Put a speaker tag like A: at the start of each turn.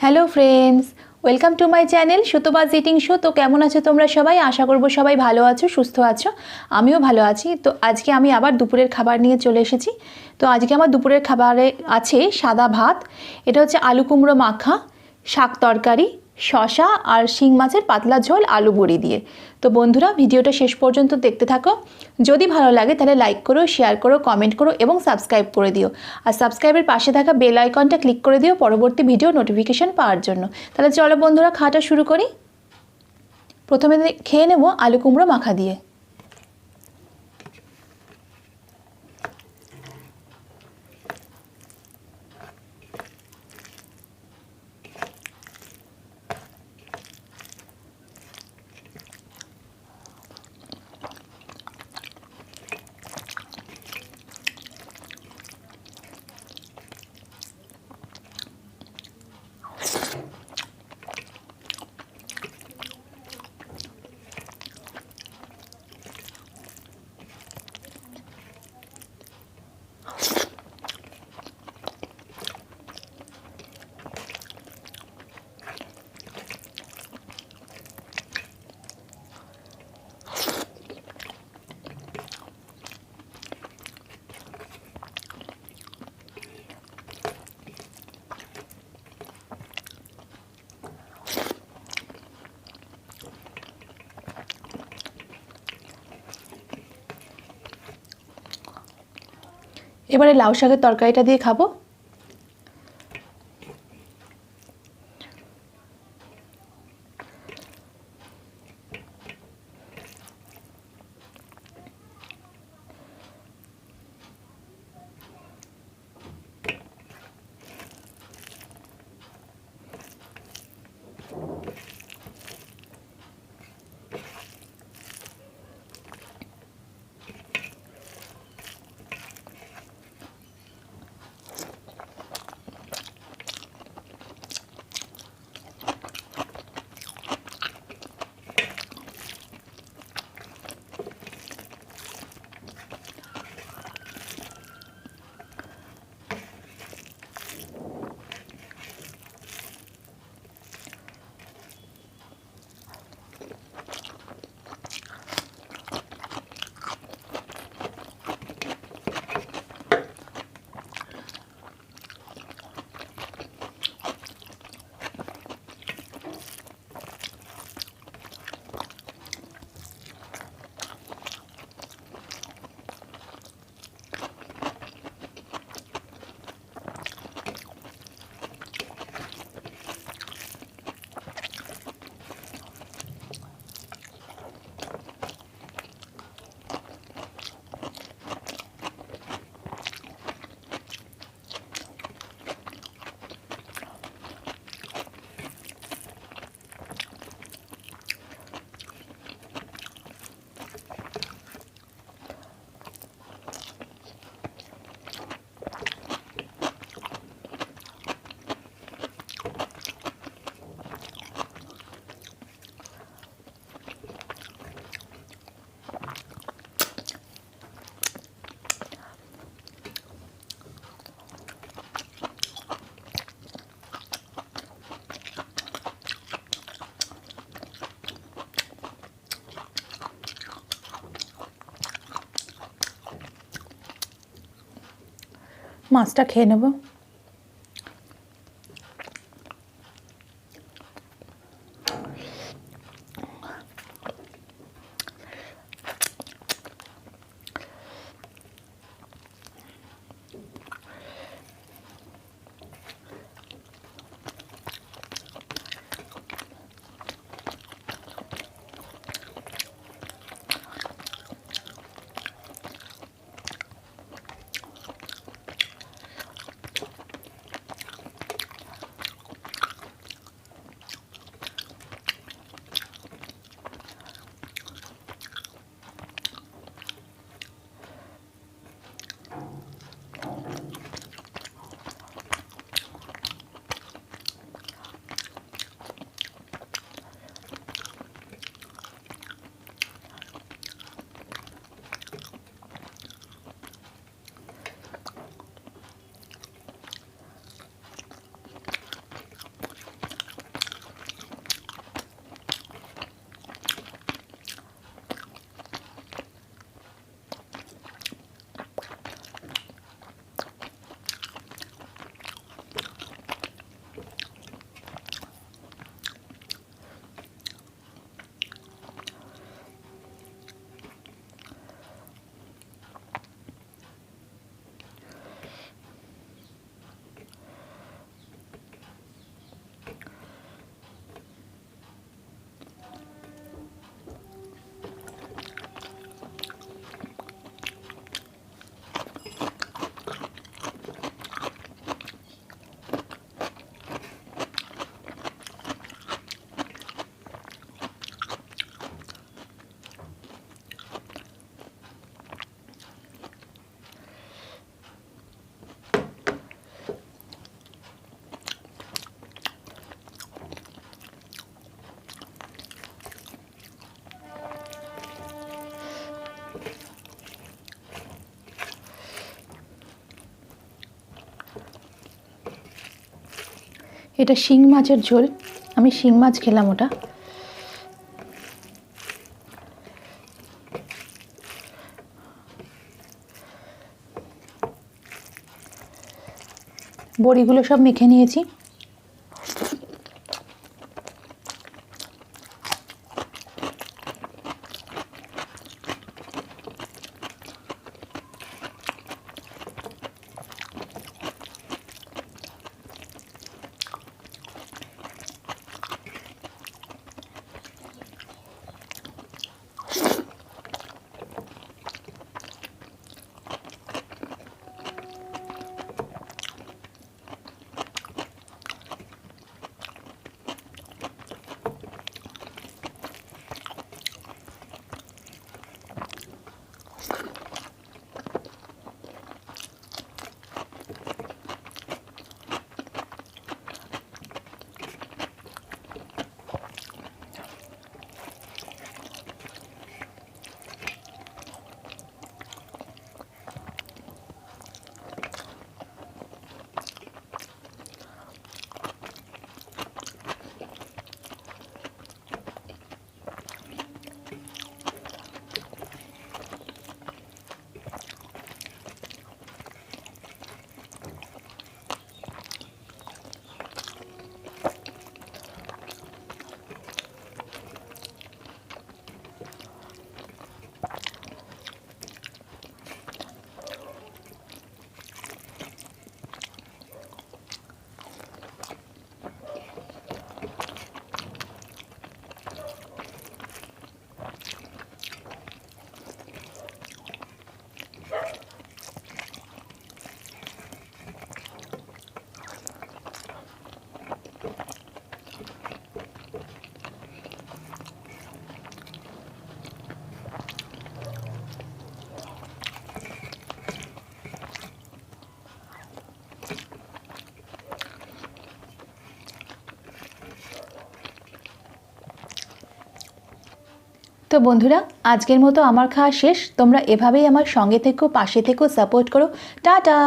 A: Hello friends welcome to my channel सुतोबाज eating show. तो केमन आछो तोमरा सबाई? आशा करब सबाई भालो आछो, सुस्थ आछो। आमिओ भालो आछि। तो आजके आमी आबार दुपुरेर खाबार निये चले एसेछि। तो आजके आमार दुपुरेर खाबारे आछे सादा भात, एटा होच्छे आलू कुमड़ो माखा, शाक तरकारी, शशा और शिंग माछेर पातला झोल आलू बड़ी दिए। तो बंधुरा भिडियोटा शेष पर्यन्त देखते थाको। जदि भालो लागे ताहले लाइक करो, शेयर करो, कमेंट करो एबं साबस्क्राइब करे दिओ। और साबस्क्राइबर पाशे थाका बेल आइकनटा क्लिक करे दिओ परबर्ती भिडियो नोटिफिकेशन पाওয়ার জন্য। তাহলে চলো বন্ধুরা খাওয়াটা শুরু করি। প্রথমে খেয়ে নেব আলু কুমড়ো মাখা দিয়ে। এবারে লাউ শাকের তরকারিটা দিয়ে খাবো। মাছটা খেয়ে নেব। এটা শিং মাছের ঝোল, আমি শিং মাছ খেলাম ওটা। বড়িগুলো সব মেখে নিয়েছি। তো বন্ধুরা, আজকের মতো আমার খাওয়া শেষ। তোমরা এভাবেই আমার সঙ্গে থেকো, পাশে থেকো, সাপোর্ট করো। টাটা।